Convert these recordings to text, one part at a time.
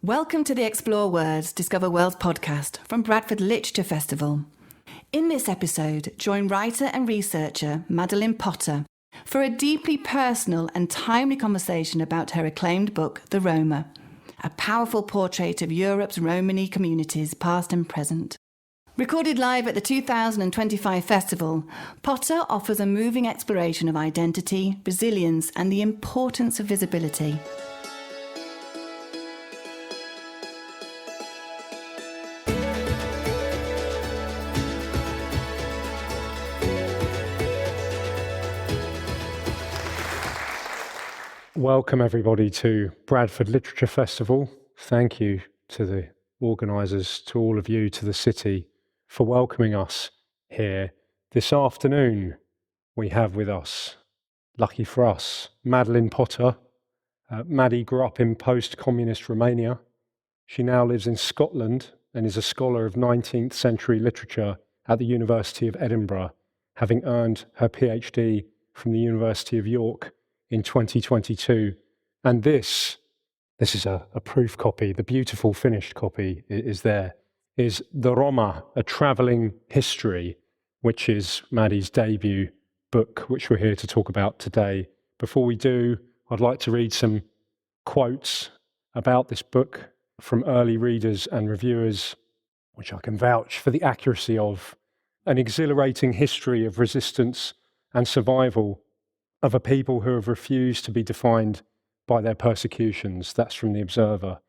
Welcome to the Explore Words, Discover Worlds podcast from Bradford Literature Festival. In this episode, join writer and researcher Madeline Potter for a deeply personal and timely conversation about her acclaimed book, The Roma, a powerful portrait of Europe's Romani communities, past and present. Recorded live at the 2025 festival, Potter offers a moving exploration of identity, resilience, and the importance of visibility. Welcome everybody to Bradford Literature Festival. Thank you to the organisers, to all of you, to the city for welcoming us here. This afternoon we have with us, lucky for us, Madeline Potter. Maddie grew up in post-communist Romania. She now lives in Scotland and is a scholar of 19th century literature at the University of Edinburgh, having earned her PhD from the University of York in 2022. And this is a proof copy. The beautiful finished copy is there, is The Roma, a travelling history, which is Maddie's debut book, which we're here to talk about today. Before we do, I'd like to read some quotes about this book from early readers and reviewers, which I can vouch for the accuracy of. An exhilarating history of resistance and survival of a people who have refused to be defined by their persecutions. That's from The Observer.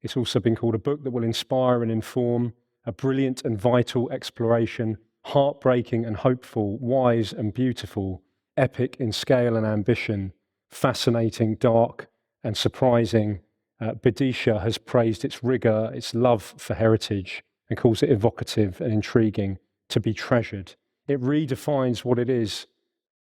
It's also been called a book that will inspire and inform, a brilliant and vital exploration, heartbreaking and hopeful, wise and beautiful, epic in scale and ambition, fascinating, dark and surprising. Bidisha has praised its rigour, its love for heritage, and calls it evocative and intriguing, to be treasured. It redefines what it is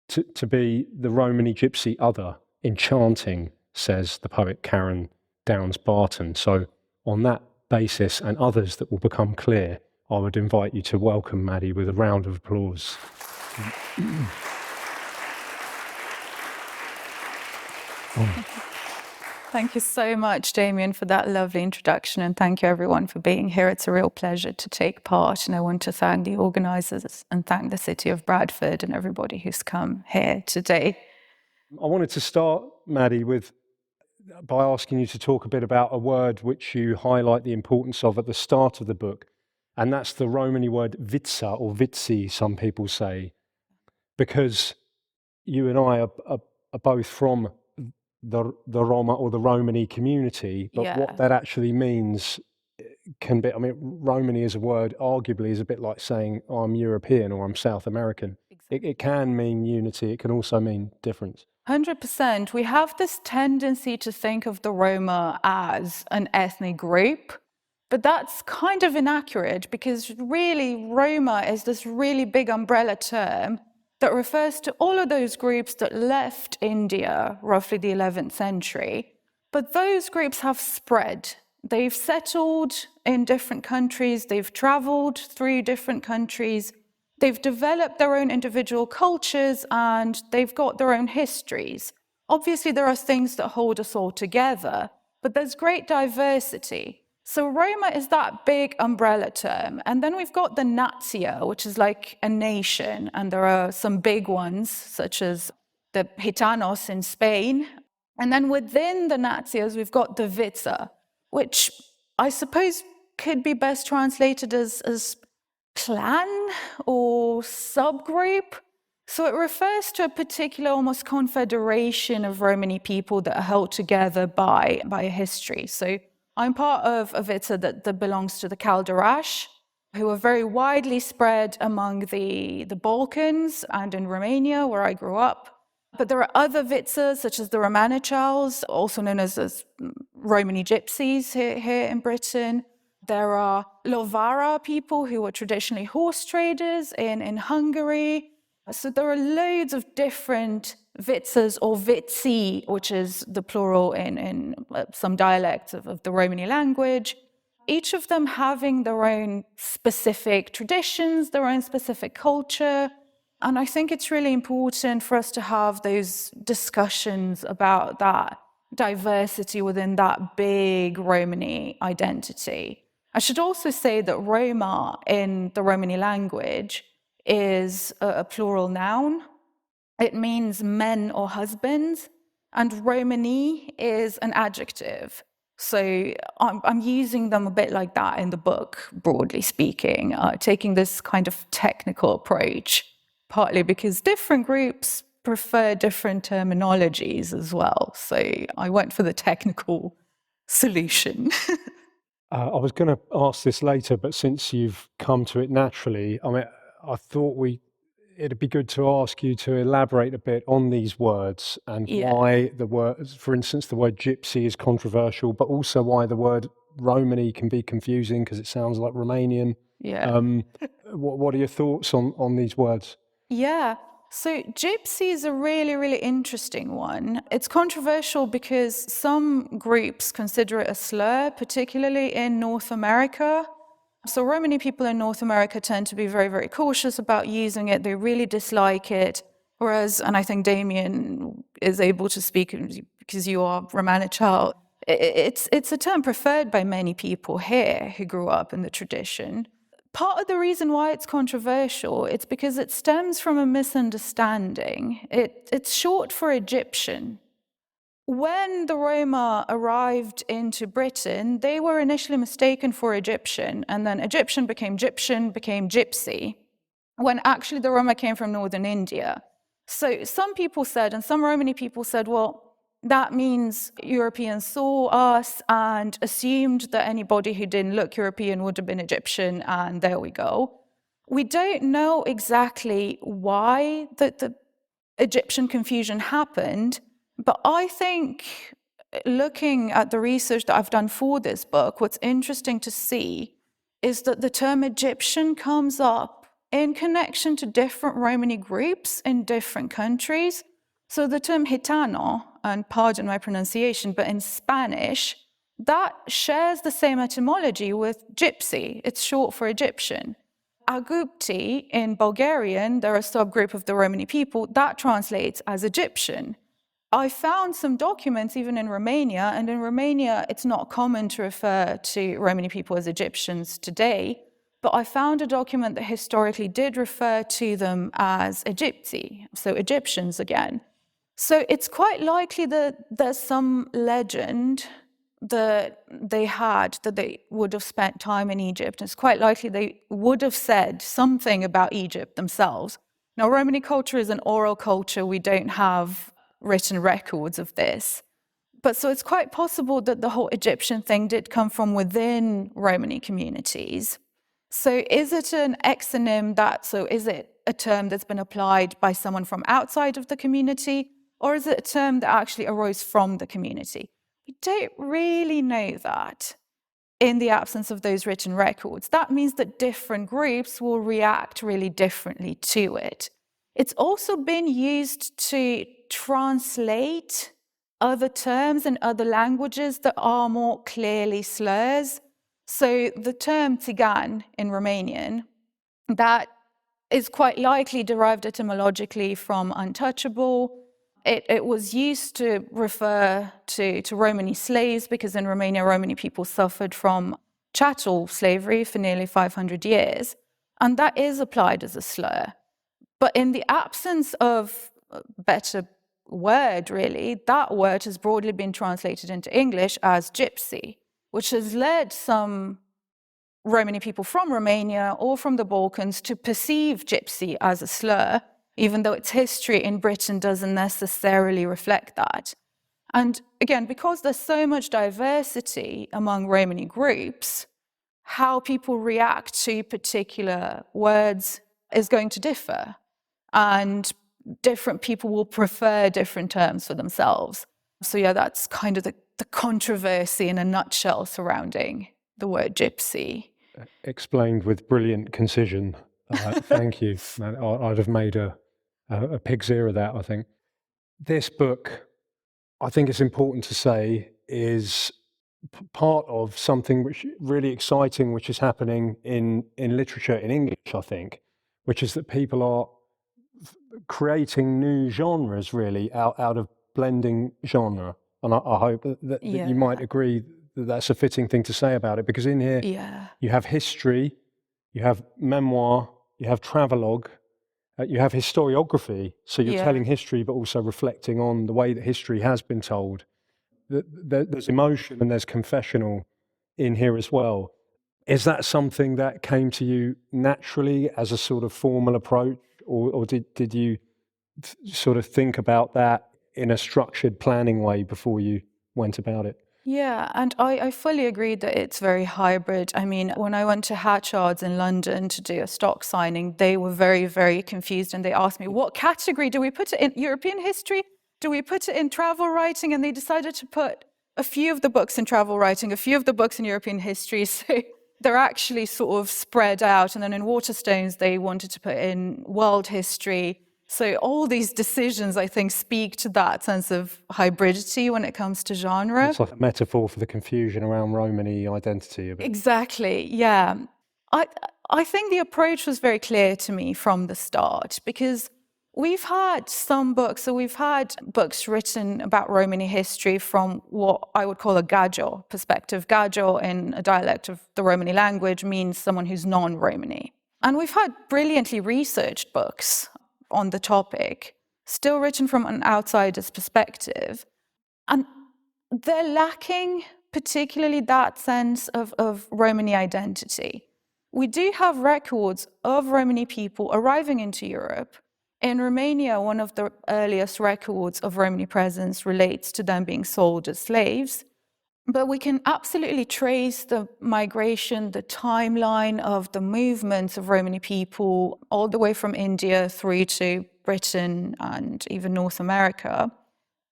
to be the Romani gypsy other, enchanting, says the poet Karen Downes Barton. So on that basis and others that will become clear, I would invite you to welcome Maddie with a round of applause. Thank you so much, Damian, for that lovely introduction, and thank you everyone for being here. It's a real pleasure to take part, and I want to thank the organisers and thank the city of Bradford and everybody who's come here today. I wanted to start, Maddie, by asking you to talk a bit about a word which you highlight the importance of at the start of the book, and that's the Romani word vitsa, or vitsi, some people say, because you and I are both from the Roma or the Romani community, but what that actually means can be, Romani as a word arguably is a bit like saying I'm European or I'm South American. Exactly. It can mean unity, it can also mean difference. 100%. We have this tendency to think of the Roma as an ethnic group, but that's kind of inaccurate because really Roma is this really big umbrella term that refers to all of those groups that left India roughly the 11th century. But those groups have spread. They've settled in different countries, they've traveled through different countries, they've developed their own individual cultures, and they've got their own histories. Obviously, there are things that hold us all together, but there's great diversity. So Roma is that big umbrella term. And then we've got the Nazia, which is like a nation. And there are some big ones, such as the Gitanos in Spain. And then within the Nazias, we've got the Vitsa, which I suppose could be best translated as clan or subgroup. So it refers to a particular almost confederation of Romani people that are held together by a history. So I'm part of a Vitsa that belongs to the Calderash, who are very widely spread among the Balkans and in Romania, where I grew up. But there are other Vitsas, such as the Romanichals, also known as Romani gypsies here in Britain. There are Lovara people who were traditionally horse traders in Hungary. So there are loads of different Vitsas or Vitsi, which is the plural in some dialects of the Romani language, each of them having their own specific traditions, their own specific culture. And I think it's really important for us to have those discussions about that diversity within that big Romani identity. I should also say that Roma in the Romani language is a plural noun. It means men or husbands, and Romani is an adjective. So I'm using them a bit like that in the book, broadly speaking, taking this kind of technical approach, partly because different groups prefer different terminologies as well. So I went for the technical solution. I was going to ask this later, but since you've come to it naturally, I mean, I thought it'd be good to ask you to elaborate a bit on these words and why the word, for instance, the word gypsy is controversial, but also why the word Romani can be confusing because it sounds like Romanian. Yeah. What are your thoughts on these words? Yeah. So gypsy is a really, really interesting one. It's controversial because some groups consider it a slur, particularly in North America. So Romani people in North America tend to be very, very cautious about using it. They really dislike it. Whereas, and I think Damian is able to speak because you are Romani child, it's a term preferred by many people here who grew up in the tradition. Part of the reason why it's controversial, it's because it stems from a misunderstanding. It's short for Egyptian. When the Roma arrived into Britain, they were initially mistaken for Egyptian, and then Egyptian, became gypsy, when actually the Roma came from northern India. So some people said, and some Romani people said, well, that means Europeans saw us and assumed that anybody who didn't look European would have been Egyptian, and there we go. We don't know exactly why the Egyptian confusion happened, but I think looking at the research that I've done for this book, what's interesting to see is that the term Egyptian comes up in connection to different Romani groups in different countries. So the term Gitano, and pardon my pronunciation, but in Spanish, that shares the same etymology with gypsy. It's short for Egyptian. Agupti in Bulgarian, they're a subgroup of the Romani people, that translates as Egyptian. I found some documents even in Romania, and in Romania it's not common to refer to Romani people as Egyptians today, but I found a document that historically did refer to them as Egypti, so Egyptians again. So it's quite likely that there's some legend that they would have spent time in Egypt. It's quite likely they would have said something about Egypt themselves. Now, Romani culture is an oral culture. We don't have written records of this. But so it's quite possible that the whole Egyptian thing did come from within Romani communities. So is it an exonym is it a term that's been applied by someone from outside of the community? Or is it a term that actually arose from the community? We don't really know that in the absence of those written records. That means that different groups will react really differently to it. It's also been used to translate other terms in other languages that are more clearly slurs. So the term Țigan in Romanian, that is quite likely derived etymologically from untouchable. It was used to refer to Romani slaves because in Romania, Romani people suffered from chattel slavery for nearly 500 years. And that is applied as a slur. But in the absence of a better word, really, that word has broadly been translated into English as gypsy, which has led some Romani people from Romania or from the Balkans to perceive gypsy as a slur, even though its history in Britain doesn't necessarily reflect that. And again, because there's so much diversity among Romani groups, how people react to particular words is going to differ. And different people will prefer different terms for themselves. So yeah, that's kind of the controversy in a nutshell surrounding the word gypsy. Explained with brilliant concision. Thank you. I'd have made a pig's ear of that, I think. This book, I think it's important to say, is part of something which really exciting, which is happening in literature in English, I think, which is that people are creating new genres, really, out of blending genre. And I hope that you might agree that that's a fitting thing to say about it, because in here you have history, you have memoir, you have travelogue, you have historiography. So you're telling history, but also reflecting on the way that history has been told. There's emotion and there's confessional in here as well. Is that something that came to you naturally as a sort of formal approach, or did you sort of think about that in a structured planning way before you went about it? Yeah, and I fully agree that it's very hybrid. I mean, when I went to Hatchard's in London to do a stock signing, they were very, very confused, and they asked me, what category? Do we put it in European history? Do we put it in travel writing? And they decided to put a few of the books in travel writing, a few of the books in European history. So they're actually sort of spread out. And then in Waterstones, they wanted to put in world history. So all these decisions, I think, speak to that sense of hybridity when it comes to genre. It's like a metaphor for the confusion around Romani identity. A bit. Exactly, yeah. I think the approach was very clear to me from the start, because we've had some books, so we've had books written about Romani history from what I would call a Gajo perspective. Gajo, in a dialect of the Romani language, means someone who's non-Romani. And we've had brilliantly researched books on the topic, still written from an outsider's perspective. And they're lacking particularly that sense of Romani identity. We do have records of Romani people arriving into Europe. In Romania, one of the earliest records of Romani presence relates to them being sold as slaves. But we can absolutely trace the migration, the timeline of the movements of Romani people all the way from India through to Britain and even North America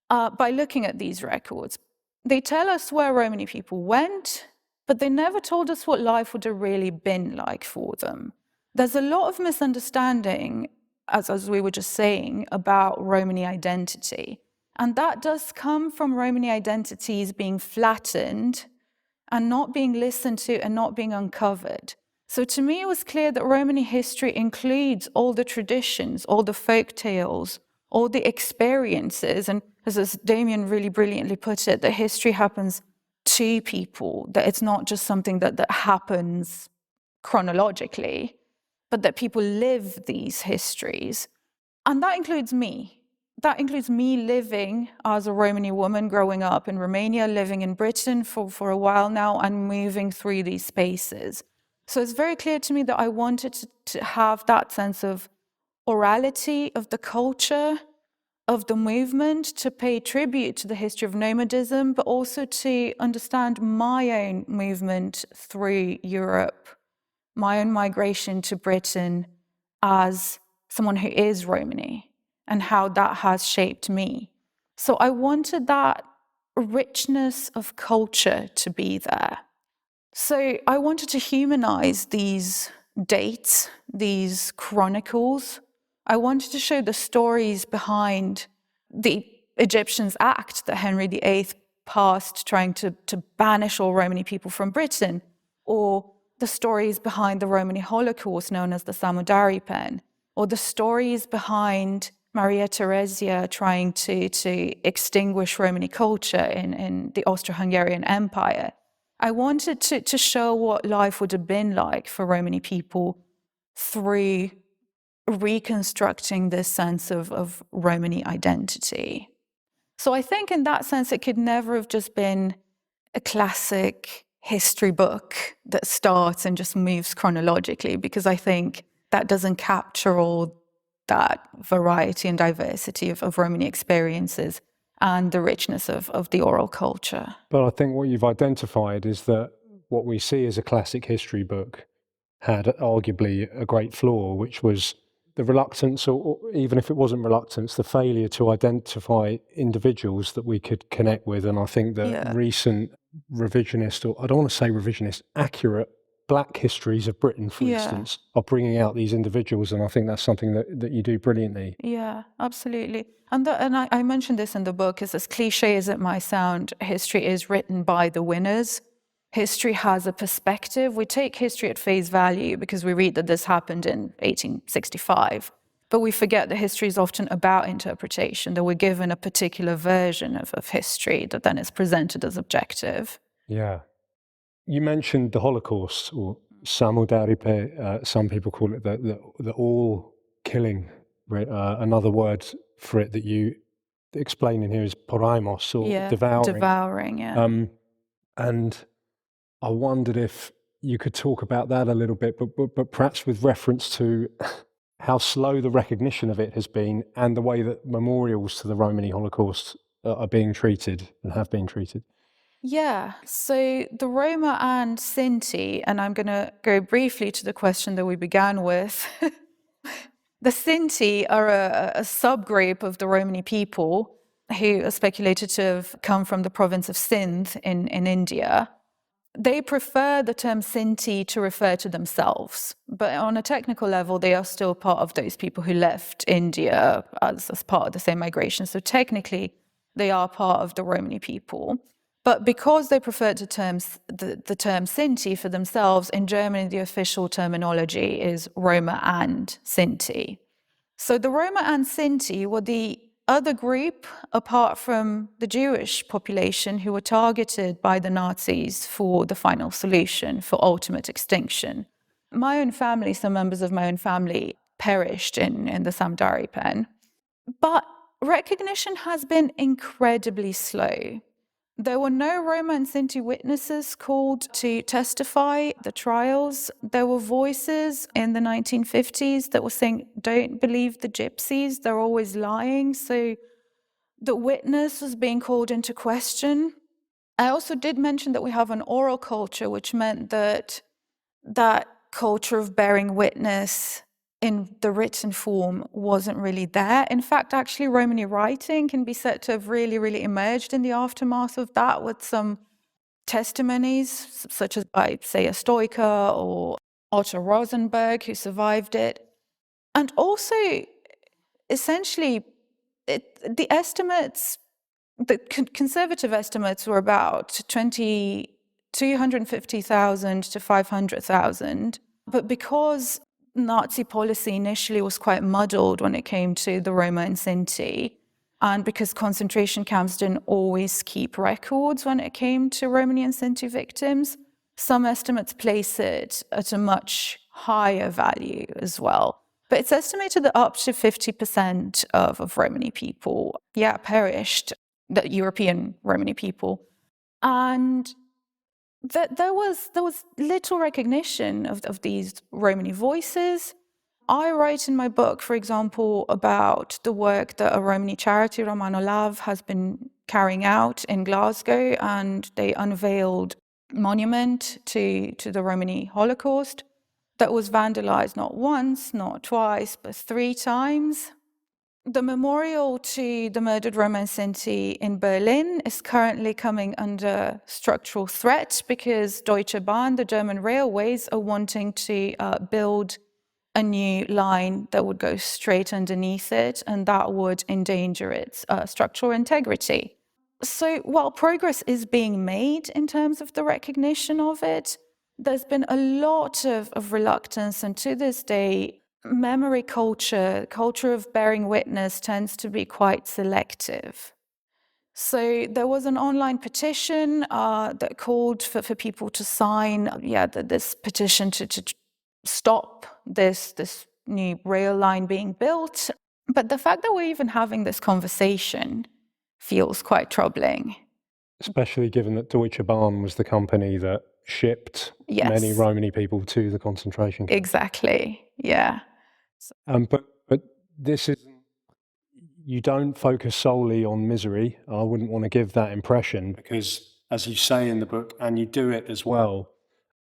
by looking at these records. They tell us where Romani people went, but they never told us what life would have really been like for them. There's a lot of misunderstanding, as we were just saying, about Romani identity. And that does come from Romani identities being flattened and not being listened to and not being uncovered. So to me, it was clear that Romani history includes all the traditions, all the folk tales, all the experiences. And as Damian really brilliantly put it, that history happens to people, that it's not just something that happens chronologically, but that people live these histories. And that includes me. That includes me living as a Romani woman, growing up in Romania, living in Britain for a while now, and moving through these spaces. So it's very clear to me that I wanted to have that sense of orality of the culture, of the movement, to pay tribute to the history of nomadism, but also to understand my own movement through Europe, my own migration to Britain as someone who is Romani, and how that has shaped me. So I wanted that richness of culture to be there. So I wanted to humanize these dates, these chronicles. I wanted to show the stories behind the Egyptians' act that Henry VIII passed trying to banish all Romani people from Britain, or the stories behind the Romani Holocaust known as the Samudari pen, or the stories behind Maria Theresia trying to extinguish Romani culture in the Austro-Hungarian Empire. I wanted to show what life would have been like for Romani people through reconstructing this sense of Romani identity. So I think in that sense, it could never have just been a classic history book that starts and just moves chronologically, because I think that doesn't capture all that variety and diversity of Romani experiences and the richness of the oral culture. But I think what you've identified is that what we see as a classic history book had arguably a great flaw, which was the reluctance, or even if it wasn't reluctance, the failure to identify individuals that we could connect with. And I think that recent revisionist, or I don't want to say revisionist, accurate Black histories of Britain, for instance, are bringing out these individuals, and I think that's something that you do brilliantly. Yeah, absolutely. And I mentioned this in the book, is as cliche as it might sound, history is written by the winners. History has a perspective. We take history at face value because we read that this happened in 1865. But we forget that history is often about interpretation, that we're given a particular version of history that then is presented as objective. Yeah. You mentioned the Holocaust, or samudaripe, some people call it the all-killing. Another word for it that you explain in here is poraimos, or devouring. Devouring, yeah. And I wondered if you could talk about that a little bit, but perhaps with reference to how slow the recognition of it has been and the way that memorials to the Romani Holocaust are being treated and have been treated. Yeah, so the Roma and Sinti, and I'm going to go briefly to the question that we began with. The Sinti are a subgroup of the Romani people who are speculated to have come from the province of Sindh in India. They prefer the term Sinti to refer to themselves, but on a technical level, they are still part of those people who left India as part of the same migration. So technically, they are part of the Romani people. But because they prefer the term Sinti for themselves, in Germany, the official terminology is Roma and Sinti. So the Roma and Sinti were the other group, apart from the Jewish population, who were targeted by the Nazis for the final solution, for ultimate extinction. My own family, some members of my own family, perished in the Samudari pen. But recognition has been incredibly slow. There were no Roma and Sinti witnesses called to testify the trials. There were voices in the 1950s that were saying, don't believe the gypsies, they're always lying. So the witness was being called into question. I also did mention that we have an oral culture, which meant that that culture of bearing witness in the written form wasn't really there. In fact, actually, Romani writing can be said to have really, really emerged in the aftermath of that, with some testimonies, such as by, say, a Stoica or Otto Rosenberg, who survived it. And also, essentially, the estimates, the conservative estimates were about 250,000 to 500,000. But because Nazi policy initially was quite muddled when it came to the Roma and Sinti, and because concentration camps didn't always keep records when it came to Romani and Sinti victims, some estimates place it at a much higher value as well. But it's estimated that up to 50% of Romani people, perished, the European Romani people. And that there was little recognition of these Romani voices. I write in my book, for example, about the work that a Romani charity, Romano Love, has been carrying out in Glasgow, and they unveiled a monument to the Romani Holocaust that was vandalized not once, not twice, but 3 times. The memorial to the murdered Roma and Sinti in Berlin is currently coming under structural threat because Deutsche Bahn, the German railways, are wanting to build a new line that would go straight underneath it, and that would endanger its structural integrity. So while progress is being made in terms of the recognition of it, there's been a lot of reluctance, and to this day, memory culture of bearing witness tends to be quite selective. So there was an online petition that called for people to sign this petition to stop this new rail line being built. But the fact that we're even having this conversation feels quite troubling. Especially given that Deutsche Bahn was the company that shipped many Romani people to the concentration camp. Exactly, yeah. But this is, you don't focus solely on misery. I wouldn't want to give that impression because, as you say in the book, and you do it as well,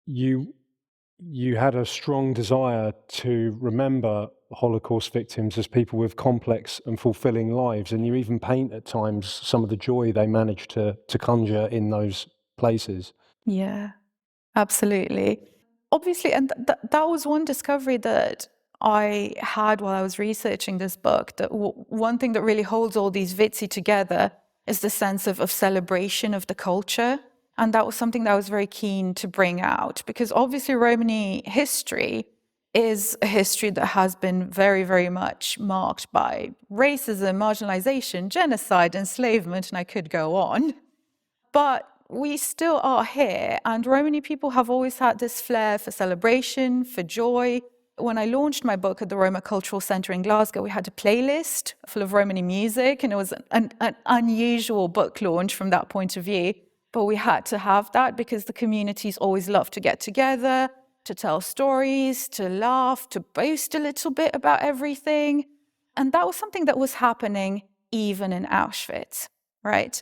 you had a strong desire to remember Holocaust victims as people with complex and fulfilling lives, and you even paint at times some of the joy they managed to conjure in those places. Yeah, absolutely. Obviously, and that was one discovery that I had while I was researching this book, that one thing that really holds all these Vitsi together is the sense of celebration of the culture. And that was something that I was very keen to bring out, because obviously Romani history is a history that has been very, very much marked by racism, marginalization, genocide, enslavement, and I could go on. But we still are here, and Romani people have always had this flair for celebration, for joy. When I launched my book at the Roma Cultural Centre in Glasgow, we had a playlist full of Romani music, and it was an unusual book launch from that point of view. But we had to have that because the communities always love to get together, to tell stories, to laugh, to boast a little bit about everything. And that was something that was happening even in Auschwitz, right?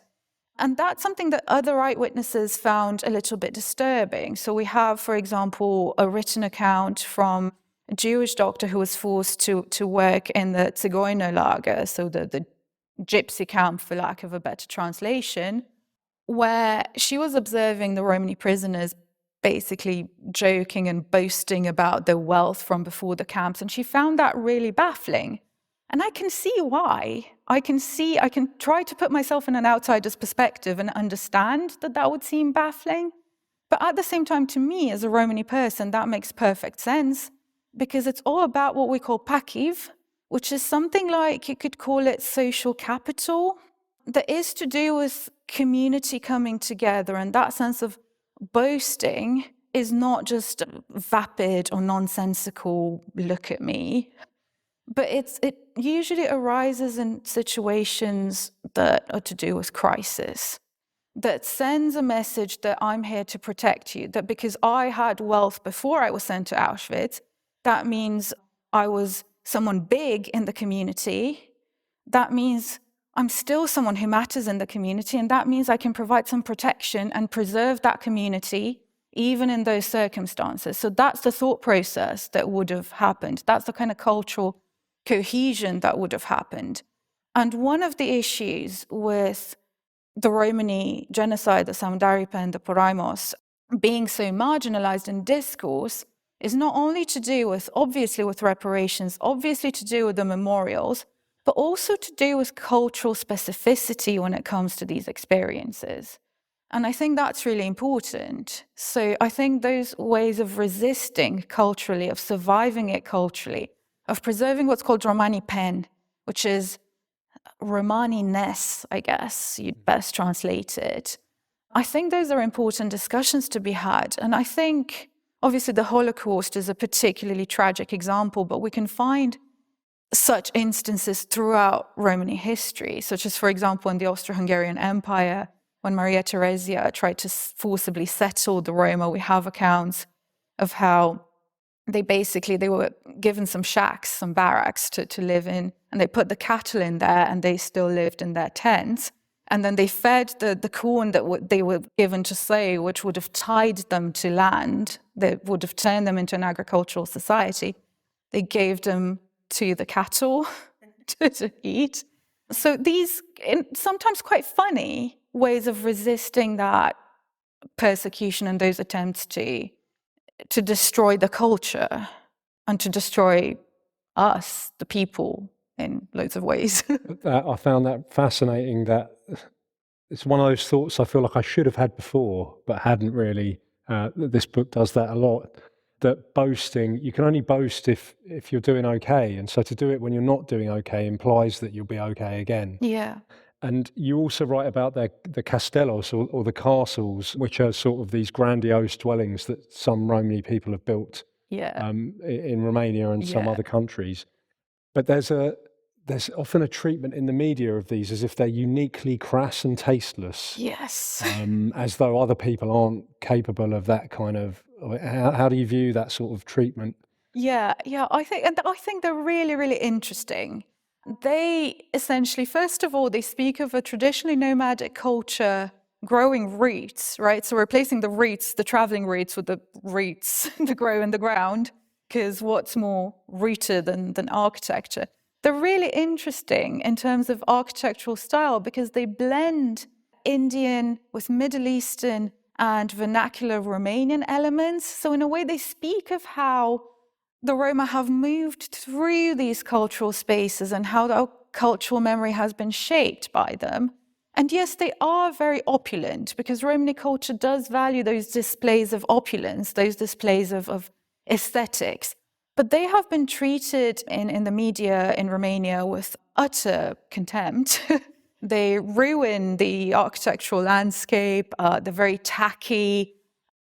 And that's something that other eyewitnesses found a little bit disturbing. So we have, for example, a written account from a Jewish doctor who was forced to work in the Zigeunerlager, so the gypsy camp, for lack of a better translation, where she was observing the Romani prisoners basically joking and boasting about their wealth from before the camps. And she found that really baffling. And I can see why. I can try to put myself in an outsider's perspective and understand that would seem baffling. But at the same time, to me, as a Romani person, that makes perfect sense because it's all about what we call pakiv, which is something like, you could call it social capital, that is to do with community coming together, and that sense of boasting is not just vapid or nonsensical, look at me, but it usually arises in situations that are to do with crisis, that sends a message that I'm here to protect you, that because I had wealth before I was sent to Auschwitz, that means I was someone big in the community, that means I'm still someone who matters in the community, and that means I can provide some protection and preserve that community even in those circumstances. So that's the thought process that would have happened. That's the kind of cultural cohesion that would have happened. And one of the issues with the Romani genocide, the Samudaripa and the Paraimos, being so marginalized in discourse is not only to do with, obviously, with reparations, obviously to do with the memorials, but also to do with cultural specificity when it comes to these experiences. And I think that's really important. So I think those ways of resisting culturally, of surviving it culturally, of preserving what's called Romani pen, which is Romani-ness, I guess you'd best translate it. I think those are important discussions to be had. And I think, obviously, the Holocaust is a particularly tragic example, but we can find such instances throughout Romani history, such as, for example, in the Austro-Hungarian Empire, when Maria Theresia tried to forcibly settle the Roma. We have accounts of how they were given some shacks, some barracks to live in, and they put the cattle in there, and they still lived in their tents. And then they fed the corn that they were given to sow, which would have tied them to land, that would have turned them into an agricultural society. They gave them to the cattle to eat. So these sometimes quite funny ways of resisting that persecution and those attempts to destroy the culture and to destroy us, the people, in loads of ways. I found that fascinating, that it's one of those thoughts I feel like I should have had before, but hadn't really. This book does that a lot. That boasting, you can only boast if you're doing okay. And so to do it when you're not doing okay implies that you'll be okay again. Yeah. And you also write about the castellos or the castles, which are sort of these grandiose dwellings that some Romani people have built in Romania and some other countries. But there's often a treatment in the media of these as if they're uniquely crass and tasteless. Yes. As though other people aren't capable of that kind of. How do you view that sort of treatment? Yeah. I think they're really, really interesting. They essentially, first of all, they speak of a traditionally nomadic culture growing roots, right? So replacing the roots, the traveling roots, with the roots that grow in the ground, because what's more rooted than architecture? They're really interesting in terms of architectural style because they blend Indian with Middle Eastern and vernacular Romanian elements. So in a way, they speak of how the Roma have moved through these cultural spaces and how our cultural memory has been shaped by them. And yes, they are very opulent because Romani culture does value those displays of opulence, those displays of aesthetics. But they have been treated in the media in Romania with utter contempt. They ruin the architectural landscape, they're very tacky.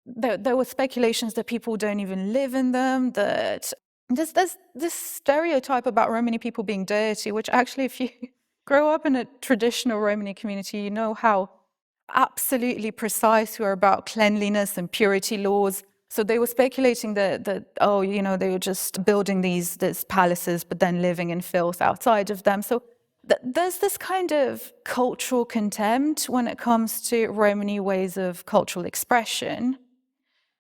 There were speculations that people don't even live in them, that there's this stereotype about Romani people being dirty, which actually, if you grow up in a traditional Romani community, you know how absolutely precise we are about cleanliness and purity laws. So they were speculating that they were just building these palaces, but then living in filth outside of them. So there's this kind of cultural contempt when it comes to Romani ways of cultural expression.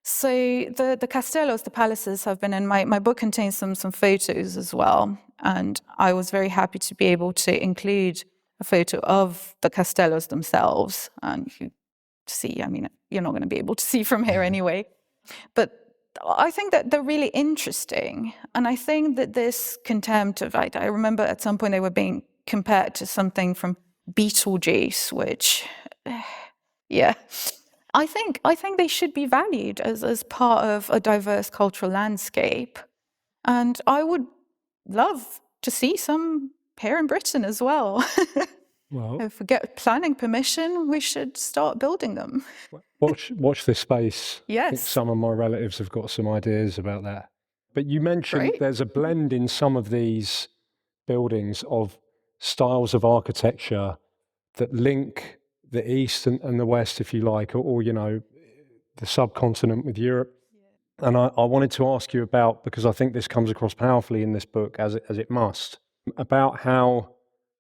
So the castellos, the palaces, have been in my book contains some photos as well, and I was very happy to be able to include a photo of the castellos themselves. And you see, I mean, you're not going to be able to see from here anyway, but I think that they're really interesting, and I think that this contempt of, I remember at some point they were being compared to something from Beetlejuice, which, yeah. I think they should be valued as part of a diverse cultural landscape. And I would love to see some here in Britain as well. Well, If we get planning permission, we should start building them. watch this space. Yes. I think some of my relatives have got some ideas about that. But you mentioned Great. There's a blend in some of these buildings of styles of architecture that link the East and the West, if you like, or the subcontinent with Europe. And I wanted to ask you about, because I think this comes across powerfully in this book, as it must, about how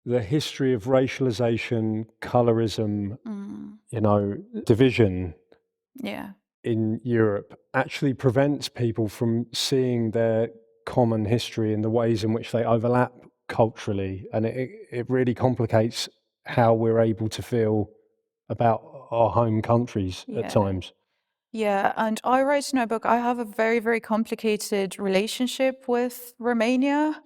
the history of racialization, colorism, division in Europe actually prevents people from seeing their common history and the ways in which they overlap culturally. And it really complicates how we're able to feel about our home countries at times. Yeah, and I write in my book, I have a very, very complicated relationship with Romania,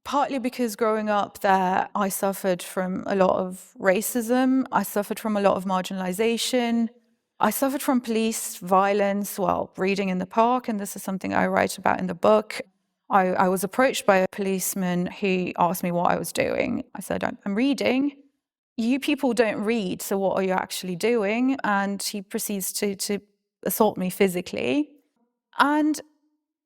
partly because growing up there, I suffered from a lot of racism. I suffered from a lot of marginalization. I suffered from police violence while reading in the park, and this is something I write about in the book. I was approached by a policeman who asked me what I was doing. I said, I'm reading. You people don't read, so what are you actually doing? And he proceeds to assault me physically. And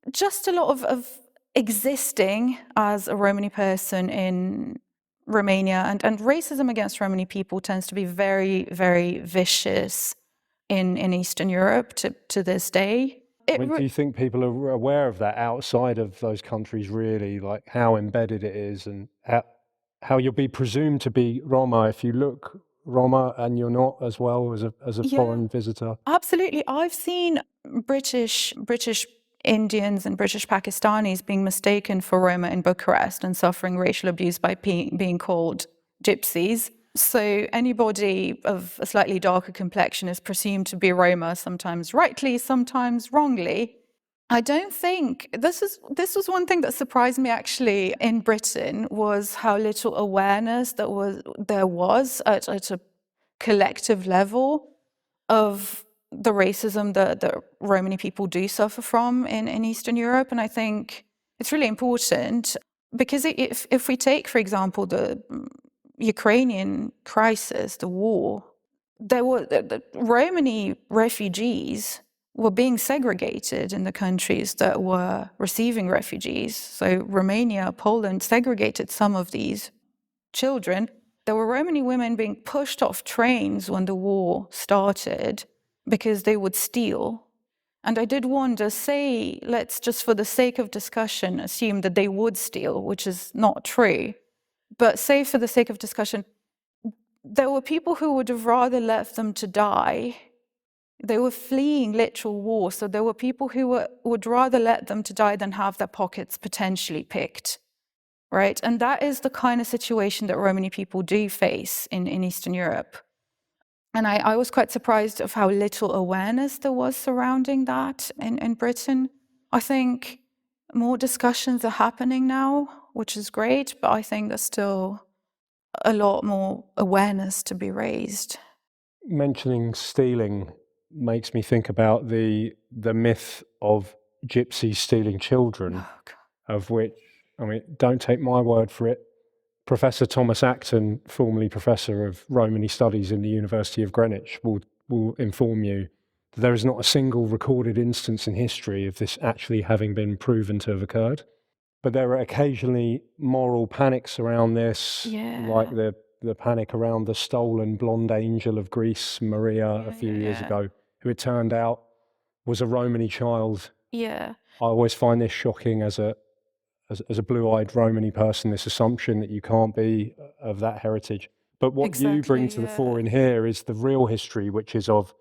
just a lot of existing as a Romani person in Romania, and racism against Romani people tends to be very, very vicious in Eastern Europe to this day. Do you think people are aware of that outside of those countries, really, like how embedded it is, and how you'll be presumed to be Roma if you look Roma and you're not, as well as a foreign visitor? Absolutely. I've seen British Indians and British Pakistanis being mistaken for Roma in Bucharest and suffering racial abuse by being called gypsies. So anybody of a slightly darker complexion is presumed to be Roma, sometimes rightly, sometimes wrongly. I don't think this was one thing that surprised me actually in Britain, was how little awareness there was at a collective level of the racism that Romani people do suffer from in Eastern Europe. And I think it's really important because if we take, for example, the Ukrainian crisis, the war, there were the Romani refugees were being segregated in the countries that were receiving refugees. So Romania, Poland segregated some of these children. There were Romani women being pushed off trains when the war started because they would steal. And I did wonder, say, let's just for the sake of discussion assume that they would steal, which is not true. But say for the sake of discussion, there were people who would have rather left them to die. They were fleeing literal war, so there were people who would rather let them to die than have their pockets potentially picked, right? And that is the kind of situation that Romani people do face in Eastern Europe. And I was quite surprised of how little awareness there was surrounding that in Britain. I think more discussions are happening now, which is great, but I think there's still a lot more awareness to be raised. Mentioning stealing makes me think about the myth of gypsies stealing children, Oh, God. of which, I mean, don't take my word for it. Professor Thomas Acton, formerly Professor of Romani Studies in the University of Greenwich, will inform you that there is not a single recorded instance in history of this actually having been proven to have occurred. But there are occasionally moral panics around this, like Yeah. the panic around the stolen blonde angel of Greece, Maria, a few years ago, who it turned out was a Romani child. Yeah. I always find this shocking as a blue-eyed Romani person, this assumption that you can't be of that heritage. But what you bring Exactly, to the fore in here is the real history, which is of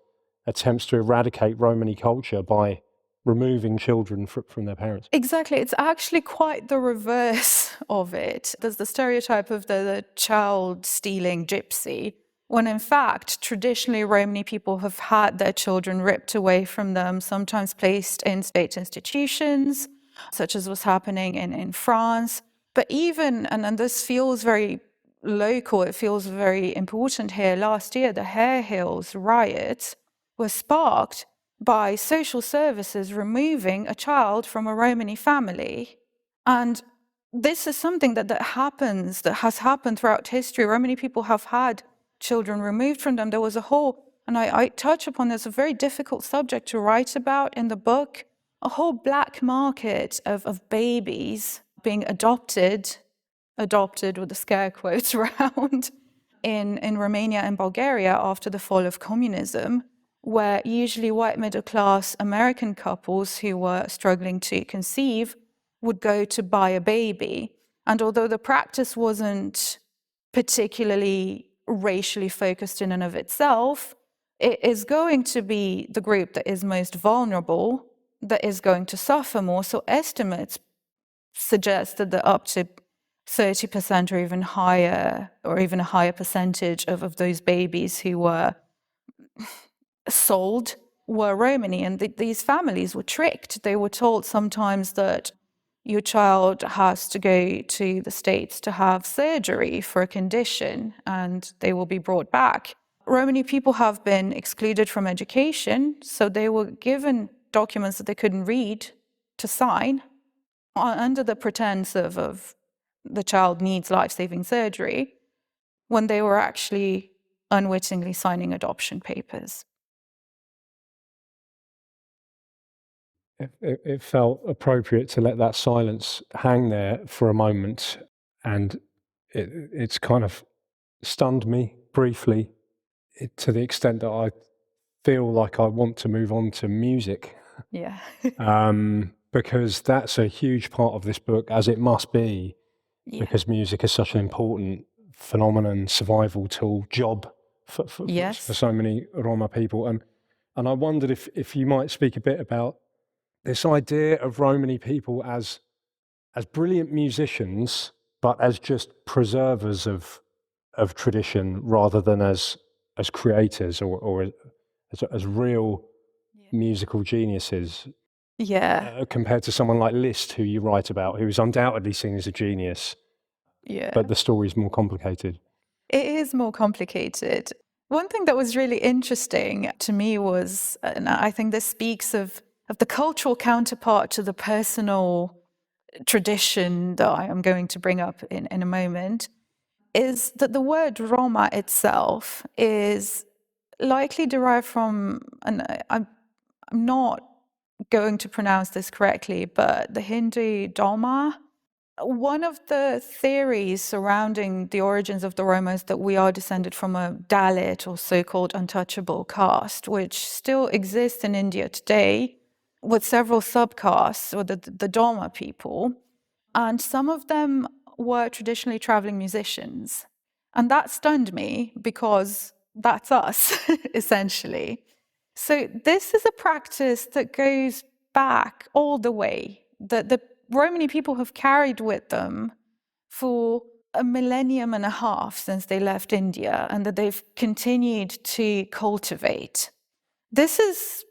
attempts to eradicate Romani culture by removing children from their parents. Exactly. It's actually quite the reverse of it. There's the stereotype of the child stealing gypsy, when in fact, traditionally, Romani people have had their children ripped away from them, sometimes placed in state institutions, such as was happening in France. But even, and this feels very local, it feels very important here, last year, the Hare Hills riots were sparked by social services removing a child from a Romani family. And this is something that happens, that has happened throughout history. Romani people have had children removed from them. There was a whole, and I touch upon this, a very difficult subject to write about in the book, a whole black market of babies being adopted with the scare quotes around, in Romania and Bulgaria after the fall of communism, where usually white middle-class American couples who were struggling to conceive would go to buy a baby. And although the practice wasn't particularly racially focused in and of itself, it is going to be the group that is most vulnerable, that is going to suffer more. So estimates suggest that up to 30% or even higher, or even a higher percentage of those babies who were sold were Romani. And these families were tricked. They were told sometimes that your child has to go to the States to have surgery for a condition and they will be brought back. Romani people have been excluded from education, so they were given documents that they couldn't read to sign under the pretense of the child needs life-saving surgery, when they were actually unwittingly signing adoption papers. It felt appropriate to let that silence hang there for a moment, and it's kind of stunned me briefly to the extent that I feel like I want to move on to music. Yeah. Because that's a huge part of this book, as it must be, because music is such an important phenomenon, survival tool, job for so many Roma people. And I wondered if you might speak a bit about this idea of Romani people as brilliant musicians, but as just preservers of tradition rather than as creators or as real musical geniuses. Yeah. Compared to someone like Liszt, who you write about, who is undoubtedly seen as a genius. Yeah. But the story is more complicated. It is more complicated. One thing that was really interesting to me was, and I think this speaks of the cultural counterpart to the personal tradition that I am going to bring up in a moment, is that the word Roma itself is likely derived from, and I'm not going to pronounce this correctly, but the Hindu Dharma. One of the theories surrounding the origins of the Roma is that we are descended from a Dalit, or so-called untouchable caste, which still exists in India today, with several subcastes, or the Dharma people. And some of them were traditionally traveling musicians. And that stunned me, because that's us, essentially. So this is a practice that goes back all the way, that the Romani people have carried with them for a millennium and a half since they left India, and that they've continued to cultivate. This is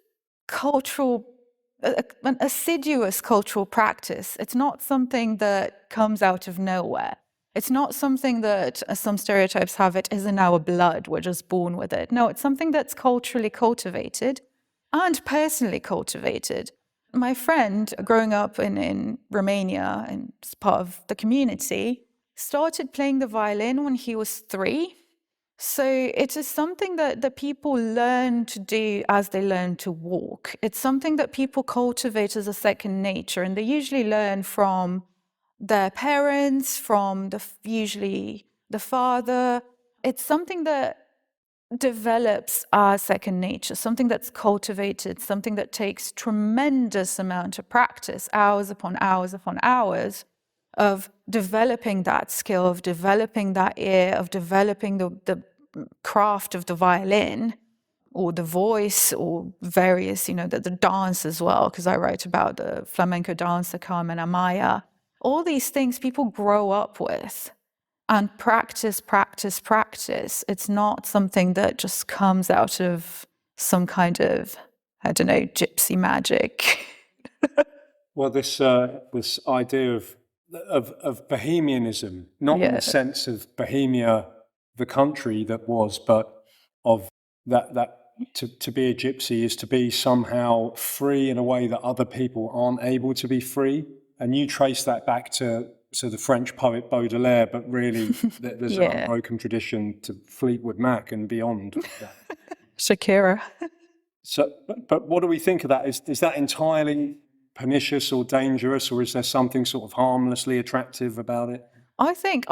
an assiduous cultural practice. It's not something that comes out of nowhere. It's not something that, as some stereotypes have it, is in our blood, we're just born with it. No, it's something that's culturally cultivated and personally cultivated. My friend, growing up in Romania and as part of the community, started playing the violin when he was 3. So it is something that people learn to do as they learn to walk. It's something that people cultivate as a second nature, and they usually learn from their parents, from usually the father. It's something that develops our second nature, something that's cultivated, something that takes tremendous amount of practice, hours upon hours upon hours of developing that skill, of developing that ear, of developing the craft of the violin or the voice or various, the dance as well, because I write about the flamenco dancer Carmen Amaya. All these things people grow up with. And practice, practice, practice. It's not something that just comes out of some kind of, I don't know, gypsy magic. Well, this idea of Bohemianism, not in the sense of Bohemia, the country that was, but of that to be a gypsy is to be somehow free in a way that other people aren't able to be free. And you trace that back to the French poet Baudelaire, but really there's an unbroken tradition to Fleetwood Mac and beyond. Shakira. So, but what do we think of that? Is that entirely pernicious or dangerous, or is there something sort of harmlessly attractive about it? I think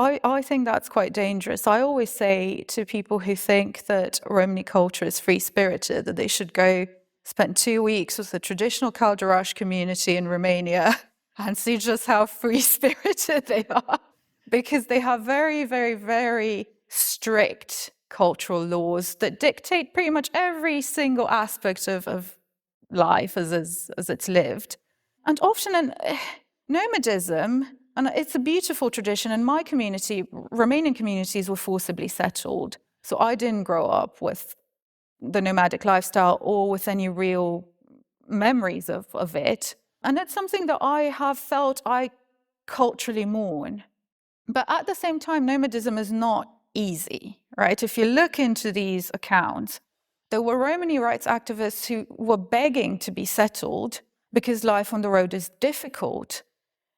that's quite dangerous. I always say to people who think that Romani culture is free-spirited that they should go spend 2 weeks with the traditional Călduraș community in Romania and see just how free-spirited they are. Because they have very, very, very strict cultural laws that dictate pretty much every single aspect of life as it's lived. And often nomadism, and it's a beautiful tradition. In my community, Romanian communities were forcibly settled. So I didn't grow up with the nomadic lifestyle or with any real memories of it. And it's something that I have felt I culturally mourn. But at the same time, nomadism is not easy, right? If you look into these accounts, there were Romani rights activists who were begging to be settled because life on the road is difficult.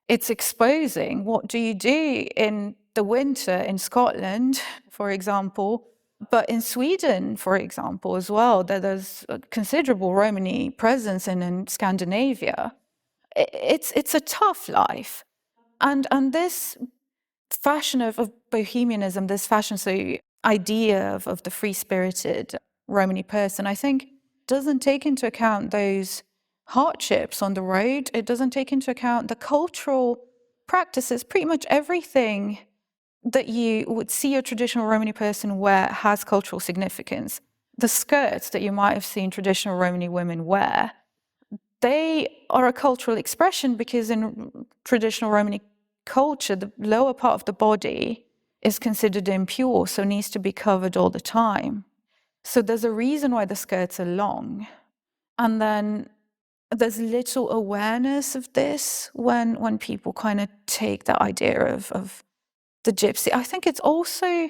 It's exposing. What do you do in the winter in Scotland, for example? But in Sweden, for example, as well, there's a considerable Romani presence in Scandinavia. It's a tough life. And this fashion of bohemianism, this fashion, so idea of the free-spirited Romani person, I think doesn't take into account those hardships on the road. It doesn't take into account the cultural practices. Pretty much everything that you would see a traditional Romani person wear has cultural significance. The skirts that you might have seen traditional Romani women wear, they are a cultural expression because in traditional Romani culture, the lower part of the body is considered impure, so needs to be covered all the time. So there's a reason why the skirts are long. And then there's little awareness of this when people kind of take that idea of the gypsy. I think it's also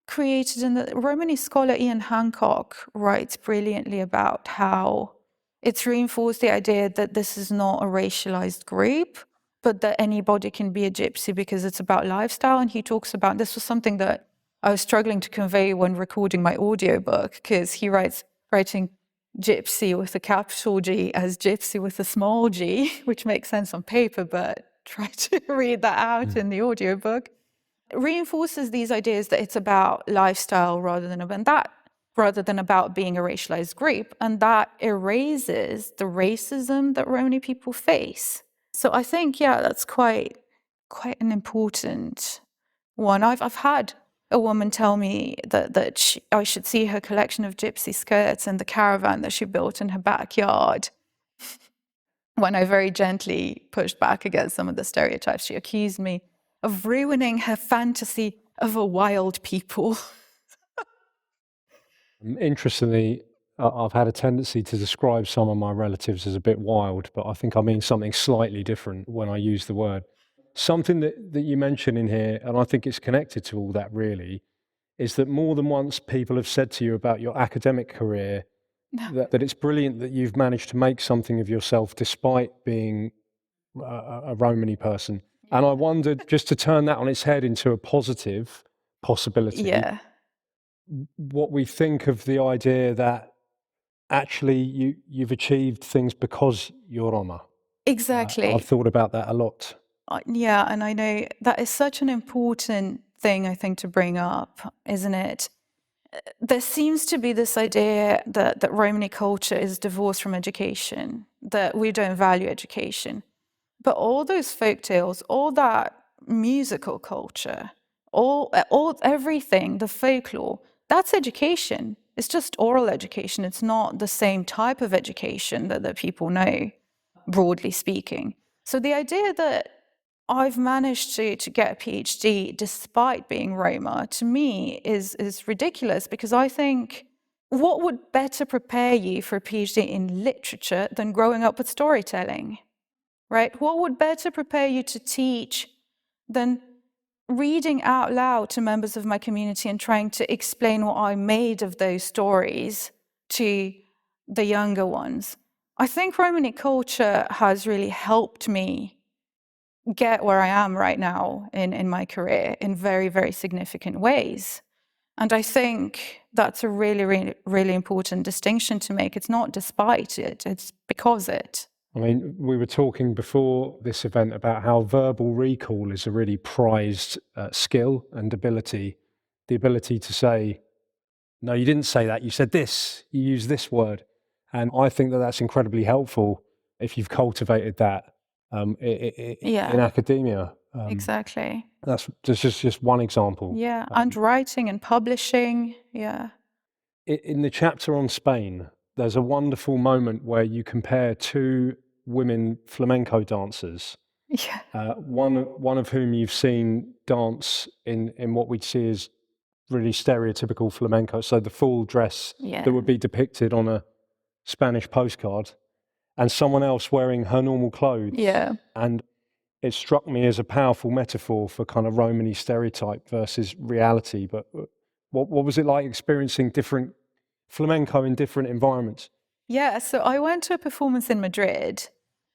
created in the Romani scholar Ian Hancock writes brilliantly about how it's reinforced the idea that this is not a racialized group, but that anybody can be a gypsy because it's about lifestyle. And he talks about, this was something that I was struggling to convey when recording my audiobook, because he writing gypsy with a capital G as gypsy with a small g, which makes sense on paper, but try to read that out in the audiobook. It reinforces these ideas that it's about lifestyle rather than about being a racialized group, and that erases the racism that Romani people face. So I think, that's quite an important one. I've had a woman tell me that I should see her collection of gypsy skirts and the caravan that she built in her backyard. When I very gently pushed back against some of the stereotypes, she accused me of ruining her fantasy of a wild people. Interestingly, I've had a tendency to describe some of my relatives as a bit wild, but I think I mean something slightly different when I use the word. Something that you mention in here, and I think it's connected to all that really, is that more than once people have said to you about your academic career that it's brilliant that you've managed to make something of yourself despite being a Romani person. And I wondered, just to turn that on its head into a positive possibility, Yeah, what we think of the idea that actually you've achieved things because you're Roma. exactly. I've thought about that a lot. Yeah, and I know that is such an important thing, I think, to bring up, isn't it? There seems to be this idea that Romani culture is divorced from education, that we don't value education. But all those folk tales, all that musical culture, everything, the folklore, that's education. It's just oral education. It's not the same type of education that people know, broadly speaking. So the idea that I've managed to get a PhD despite being Roma, to me, is ridiculous, because I think, what would better prepare you for a PhD in literature than growing up with storytelling, right? What would better prepare you to teach than reading out loud to members of my community and trying to explain what I made of those stories to the younger ones? I think Romani culture has really helped me get where I am right now in my career in very, very significant ways. And I think that's a really, really, really important distinction to make. It's not despite it, it's because it. I mean, we were talking before this event about how verbal recall is a really prized skill and ability. The ability to say, no, you didn't say that, you said this, you used this word. And I think that that's incredibly helpful if you've cultivated that in academia. Exactly. That's just one example. Yeah, and writing and publishing, yeah. In the chapter on Spain, there's a wonderful moment where you compare two women flamenco dancers. Yeah. One of whom you've seen dance in what we'd see as really stereotypical flamenco, so the full dress that would be depicted on a Spanish postcard, and someone else wearing her normal clothes. Yeah. And it struck me as a powerful metaphor for kind of Romani stereotype versus reality. But what was it like experiencing different flamenco in different environments? Yeah, so I went to a performance in Madrid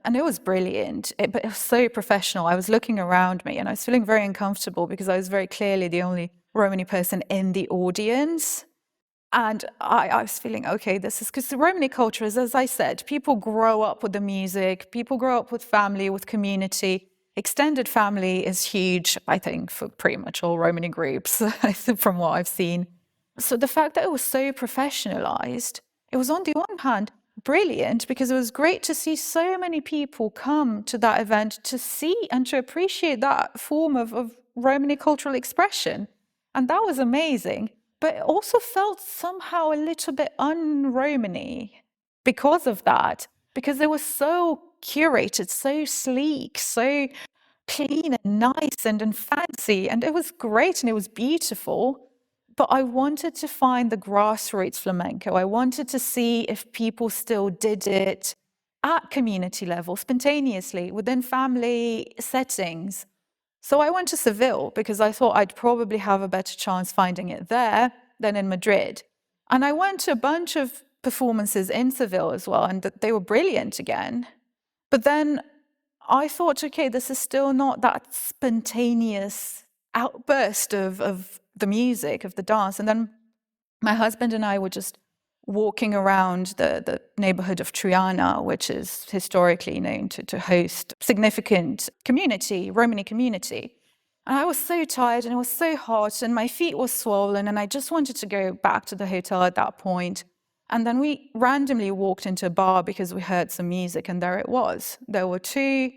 and it was brilliant, but it was so professional. I was looking around me and I was feeling very uncomfortable because I was very clearly the only Romani person in the audience. And I was feeling, okay, this is because the Romani culture is, as I said, people grow up with the music, people grow up with family, with community. Extended family is huge, I think, for pretty much all Romani groups, from what I've seen. So the fact that it was so professionalized, it was on the one hand brilliant, because it was great to see so many people come to that event to see and to appreciate that form of Romani cultural expression. And that was amazing. But it also felt somehow a little bit un-Romani because of that, because it was so curated, so sleek, so clean and nice and fancy, and it was great and it was beautiful. But I wanted to find the grassroots flamenco. I wanted to see if people still did it at community level, spontaneously, within family settings. So I went to Seville because I thought I'd probably have a better chance finding it there than in Madrid. And I went to a bunch of performances in Seville as well, and they were brilliant again. But then I thought, okay, this is still not that spontaneous outburst of the music, of the dance. And then my husband and I were just walking around the neighborhood of Triana, which is historically known to host significant community, Romani community. And I was so tired and it was so hot and my feet were swollen and I just wanted to go back to the hotel at that point. And then we randomly walked into a bar because we heard some music, and there it was. There were two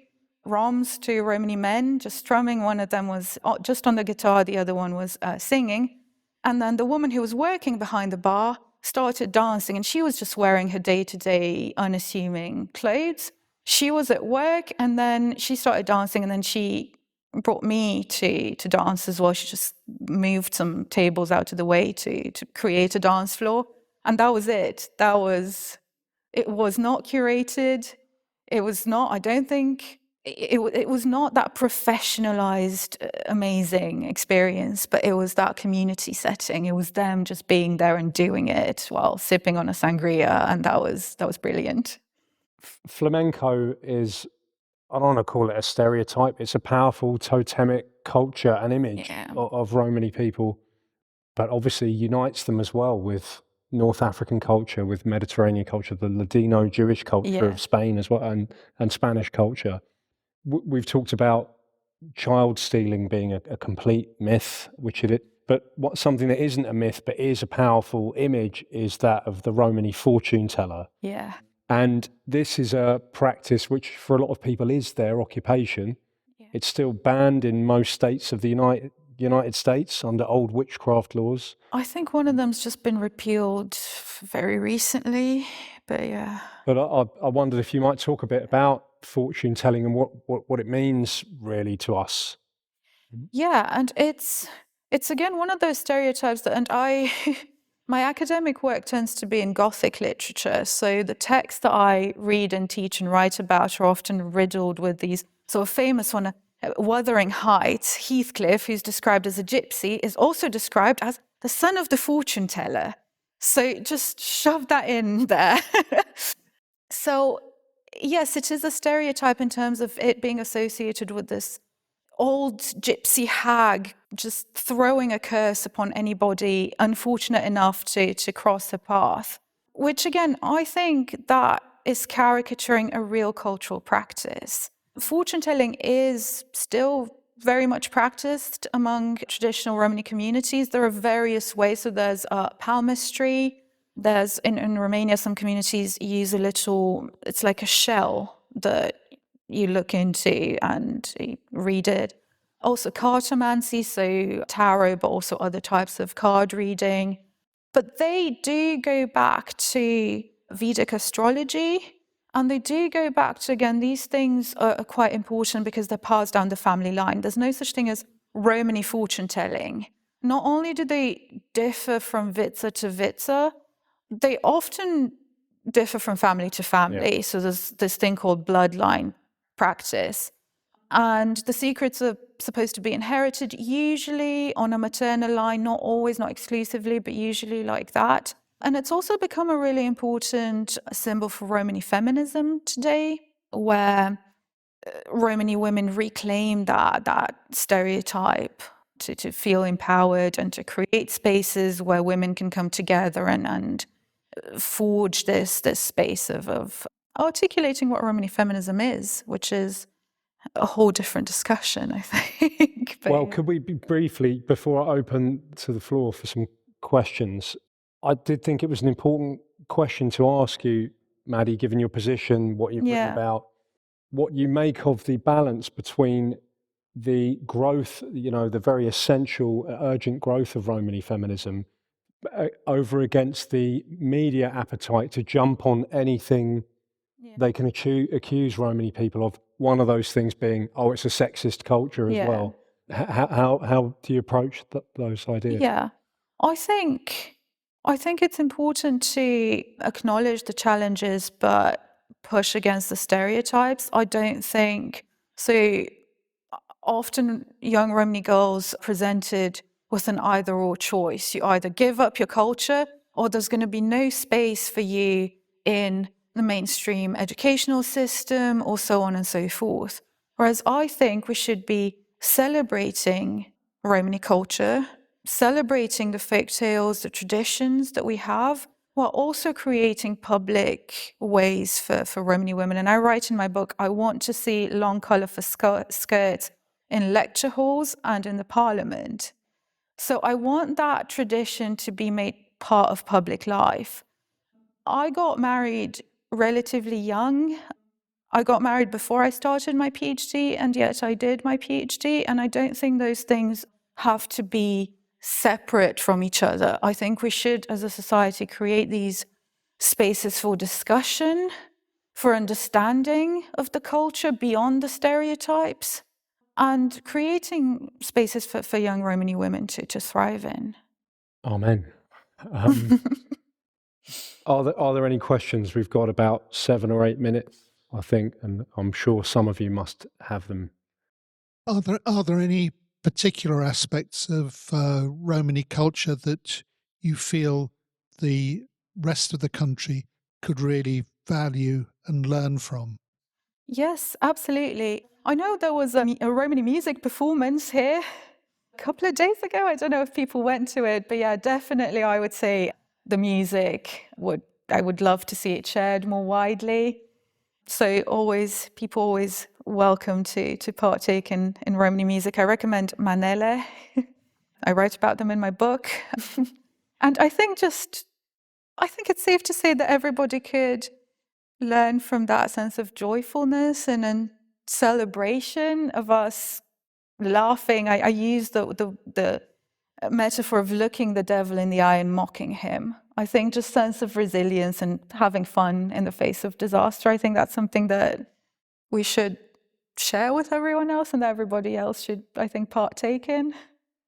Romani men just strumming. One of them was just on the guitar, the other one was singing. And then the woman who was working behind the bar started dancing, and she was just wearing her day-to-day unassuming clothes. She was at work, and then she started dancing, and then she brought me to dance as well. She just moved some tables out of the way to create a dance floor. And that was it. It was not curated. It was not, I don't think it was not that professionalized, amazing experience, but it was that community setting. It was them just being there and doing it while sipping on a sangria, and that was brilliant. Flamenco is, I don't want to call it a stereotype, it's a powerful totemic culture and image of Romani people, but obviously unites them as well with North African culture, with Mediterranean culture, the Ladino Jewish culture of Spain as well, and Spanish culture. We've talked about child stealing being a complete myth, which it is, but something that isn't a myth but is a powerful image is that of the Romani fortune teller. Yeah. And this is a practice which for a lot of people is their occupation. Yeah. It's still banned in most states of the United States under old witchcraft laws. I think one of them's just been repealed very recently, but yeah. But I wondered if you might talk a bit about fortune telling and what it means really to us. Yeah, and it's again one of those stereotypes that, and my academic work tends to be in Gothic literature, so the texts that I read and teach and write about are often riddled with these sort of famous one. Wuthering Heights, Heathcliff, who's described as a gypsy, is also described as the son of the fortune teller. So just shove that in there. So yes, it is a stereotype in terms of it being associated with this old gypsy hag just throwing a curse upon anybody unfortunate enough to cross her path, which again, I think that is caricaturing a real cultural practice. Fortune telling is still very much practiced among traditional Romani communities. There are various ways. So there's palmistry. There's in Romania, some communities use a little, it's like a shell that you look into and you read it. Also cartomancy, so tarot, but also other types of card reading. But they do go back to Vedic astrology, and they do go back to, again, these things are quite important because they're passed down the family line. There's no such thing as Romani fortune telling. Not only do they differ from Vitsa to Vitsa, they often differ from family to family. Yeah. So there's this thing called bloodline practice. And the secrets are supposed to be inherited, usually on a maternal line, not always, not exclusively, but usually like that. And it's also become a really important symbol for Romani feminism today, where Romani women reclaim that stereotype to feel empowered and to create spaces where women can come together and forge this space of articulating what Romani feminism is, which is a whole different discussion, I think. But well, could we briefly, before I open to the floor for some questions, I did think it was an important question to ask you, Maddie, given your position, what you've written about, what you make of the balance between the growth, the very essential, urgent growth of Romani feminism over against the media appetite to jump on anything they can accuse Romani people of. One of those things being, it's a sexist culture as well. How do you approach those ideas? Yeah, I think it's important to acknowledge the challenges, but push against the stereotypes. I don't think so. Often young Romani girls presented with an either-or choice. You either give up your culture, or there's going to be no space for you in the mainstream educational system, or so on and so forth. Whereas I think we should be celebrating Romani culture, celebrating the folk tales, the traditions that we have, while also creating public ways for Romani women. And I write in my book, I want to see long, colourful skirts in lecture halls and in the parliament. So I want that tradition to be made part of public life. I got married relatively young. I got married before I started my PhD, and yet I did my PhD. And I don't think those things have to be separate from each other. I think we should, as a society, create these spaces for discussion, for understanding of the culture beyond the stereotypes, and creating spaces for young Romani women to thrive in. Amen. Are there any questions? We've got about 7 or 8 minutes. I think, and I'm sure some of you must have them. Are there any particular aspects of Romani culture that you feel the rest of the country could really value and learn from? Yes, absolutely. I know there was a Romani music performance here a couple of days ago. I don't know if people went to it, but yeah, definitely I would say the music I would love to see it shared more widely. So people always welcome to partake in Romani music. I recommend Manele. I write about them in my book. And I think it's safe to say that everybody could learn from that sense of joyfulness and celebration of us laughing. I use the metaphor of looking the devil in the eye and mocking him. I think just sense of resilience and having fun in the face of disaster. I think that's something that we should share with everyone else and that everybody else should, I think, partake in.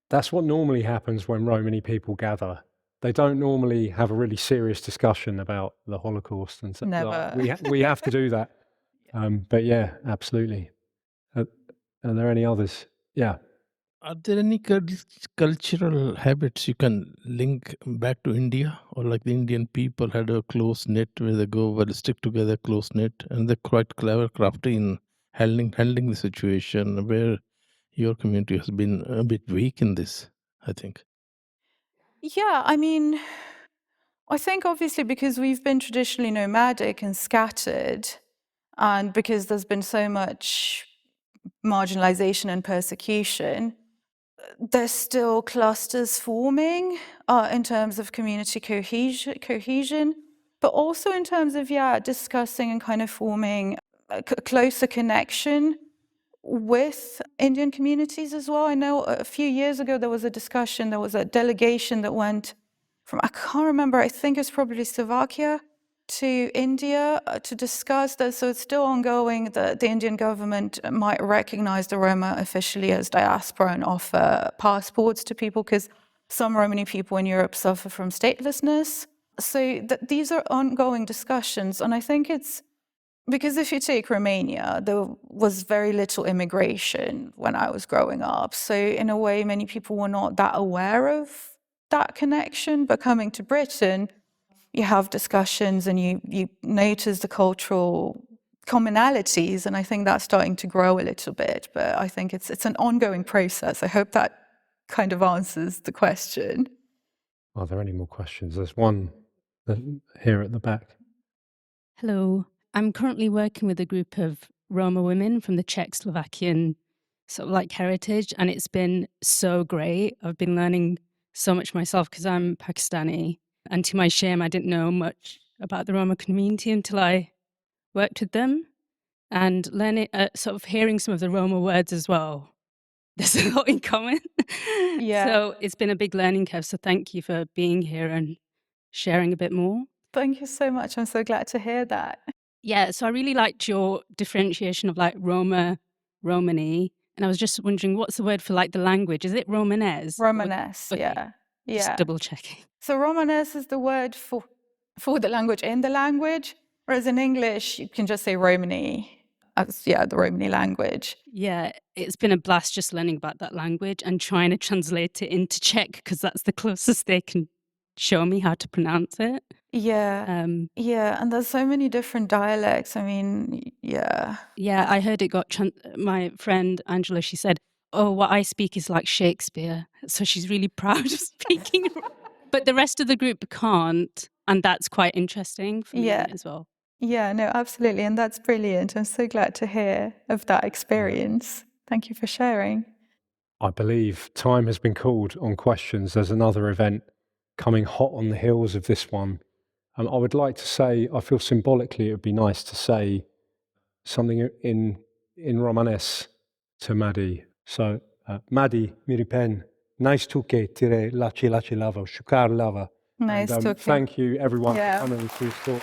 That's what normally happens when Romani people gather. They don't normally have a really serious discussion about the Holocaust and stuff. Never. We have to do that. But yeah, absolutely. Are there any others? Yeah. Are there any cultural habits you can link back to India, or like the Indian people had a close knit where they go well stick together, close knit, and they're quite clever, crafty in handling the situation, where your community has been a bit weak in this, I think. Yeah, I mean, I think obviously because we've been traditionally nomadic and scattered, and because there's been so much marginalization and persecution, there's still clusters forming in terms of community cohesion, but also in terms of, discussing and kind of forming a closer connection with Indian communities as well. I know a few years ago there was a discussion, there was a delegation that went from, I can't remember, I think it's probably Slovakia, to India to discuss that. So it's still ongoing. The Indian government might recognize the Roma officially as diaspora and offer passports to people, because some Romani people in Europe suffer from statelessness. So these are ongoing discussions. And I think it's because if you take Romania, there was very little immigration when I was growing up. So in a way, many people were not that aware of that connection. But coming to Britain, you have discussions and you notice the cultural commonalities, and I think that's starting to grow a little bit. But I think it's an ongoing process. I hope that kind of answers the question. Are there any more questions? There's one here at the back. Hello. I'm currently working with a group of Roma women from the Czechoslovakian sort of like heritage, and it's been so great. I've been learning so much myself because I'm Pakistani, and to my shame, I didn't know much about the Roma community until I worked with them, and learning, sort of hearing some of the Roma words as well. There's a lot in common. Yeah. So it's been a big learning curve. So thank you for being here and sharing a bit more. Thank you so much. I'm so glad to hear that. Yeah, so I really liked your differentiation of like Roma, Romani, and I was just wondering, what's the word for like the language? Is it Romanes? Romanes, Okay. yeah. Just double checking. So Romanes is the word for the language in the language, whereas in English you can just say Romani as the Romani language. Yeah, it's been a blast just learning about that language and trying to translate it into Czech, because that's the closest they can show me how to pronounce it. Yeah. And there's so many different dialects. I mean, yeah. Yeah, I heard it got, my friend Angela, she said, oh, what I speak is like Shakespeare. So she's really proud of speaking. But the rest of the group can't. And that's quite interesting for me as well. Yeah, no, absolutely. And that's brilliant. I'm so glad to hear of that experience. Thank you for sharing. I believe time has been called on questions. There's another event coming hot on the heels of this one. I would like to say, I feel symbolically it would be nice to say something in Romanes to Maddie. So, Maddie, mi ripen, nice to tire laci lava, shukar lava. Nice to thank you everyone for coming to talk.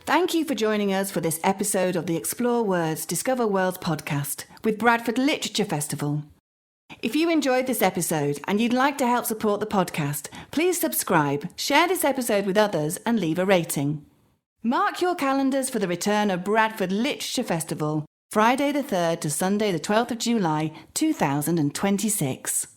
Thank you for joining us for this episode of the Explore Words, Discover Worlds podcast with Bradford Literature Festival. If you enjoyed this episode and you'd like to help support the podcast, please subscribe, share this episode with others and leave a rating. Mark your calendars for the return of Bradford Literature Festival, Friday the 3rd to Sunday the 12th of July 2026.